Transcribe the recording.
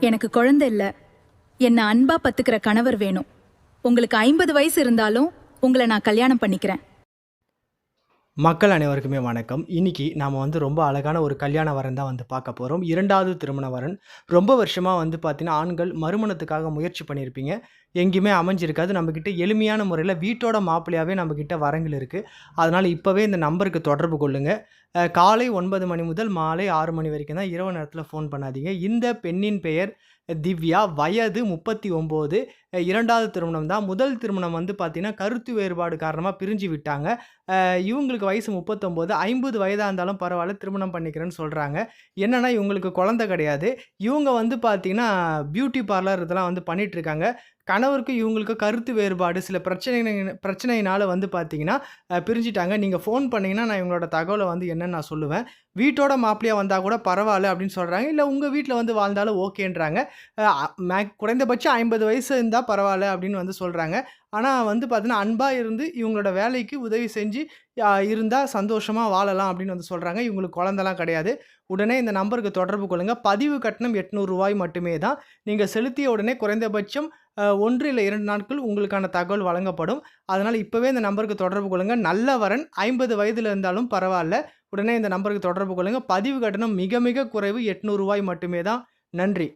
எனக்கு குழந்தை இல்ல. என்ன அன்பா பத்துக்கிற கணவர் வேணும். உங்களுக்கு 50 வயசு இருந்தாலும் உங்களை நான் கல்யாணம் பண்ணிக்கிறேன். மக்கள் அனைவருக்குமே வணக்கம். இன்னைக்கு நாம ரொம்ப அழகான ஒரு கல்யாண வரன் தான் பார்க்க போறோம். 2வது திருமண வரன். ரொம்ப வருஷமா பார்த்தீங்கன்னா, ஆண்கள் மறுமணத்துக்காக முயற்சி பண்ணியிருப்பீங்க. எங்கேயுமே அமைஞ்சிருக்காது. நம்மகிட்ட எளிமையான முறையில வீட்டோட மாப்பிள்ளையாவே நம்மகிட்ட வரங்கள் இருக்கு. அதனால இப்பவே இந்த நம்பருக்கு தொடர்பு கொள்ளுங்க. காலை 9 மணி முதல் மாலை 6 மணி வரைக்கும் தான். இரவு நேரத்தில ஃபோன் பண்ணாதீங்க. இந்த பெண்ணின் பெயர் திவ்யா. வயது 39. 2வது திருமணம் தான். முதல் திருமணம் பார்த்தீங்கன்னா, கருத்து வேறுபாடு காரணமா பிரிஞ்சு விட்டாங்க. இவங்களுக்கு வயசு 39. 50 வயதா இருந்தாலும் பரவால்ல, திருமணம் பண்ணிக்கிறேன்னு சொல்றாங்க. என்னன்னா, இவங்களுக்கு குழந்தை கிடையாது. இவங்க பார்த்தீங்கன்னா, பியூட்டி பார்லர் இதெல்லாம் பண்ணிட்டுருக்காங்க. கணவருக்கும் இவங்களுக்கும் கருத்து வேறுபாடு, சில பிரச்சனையினால பார்த்தீங்கன்னா, பிரிஞ்சுட்டாங்க. நீங்க ஃபோன் பண்ணீங்கன்னா, நான் இவங்களோட தகவல என்னன்னு நான் சொல்லுவேன். வீட்டோட மாப்பிள்ளையா வந்தா கூட பரவால்ல அப்படின்னு சொல்றாங்க. இல்ல உங்க வீட்ல வாழ்ந்தாலும் ஓகேன்றாங்க. குறைந்தபட்சம் 50 வயசு இருந்தா பரவால்ல அப்படின்னு சொல்றாங்க. ஆனா பார்த்தீங்கன்னா, அன்பா இருந்து இவங்களோட வேலைக்கு உதவி செஞ்சு இருந்தா சந்தோஷமா வாழலாம் அப்படின்னு சொல்றாங்க. இவங்களுக்கு குழந்தலாம் கிடையாது. உடனே இந்த நம்பருக்கு தொடர்பு கொள்ளுங்க. பதிவு கட்டணம் ரூ. 800 மட்டுமே தான். நீங்க செலுத்திய உடனே குறைந்தபட்சம் 1 இல்ல 2 நாட்கள் உங்களுக்கான தகவல் வழங்கப்படும். அதனால இப்பவே இந்த நம்பருக்கு தொடர்பு கொள்ளுங்க. நல்ல வரன் 50 வயதுல இருந்தாலும் பரவால்ல. உடனே இந்த நம்பருக்கு தொடர்பு கொள்ளுங்க. பதிவு கட்டணம் மிக மிக குறைவு ரூ. 800 மட்டுமே தான். நன்றி.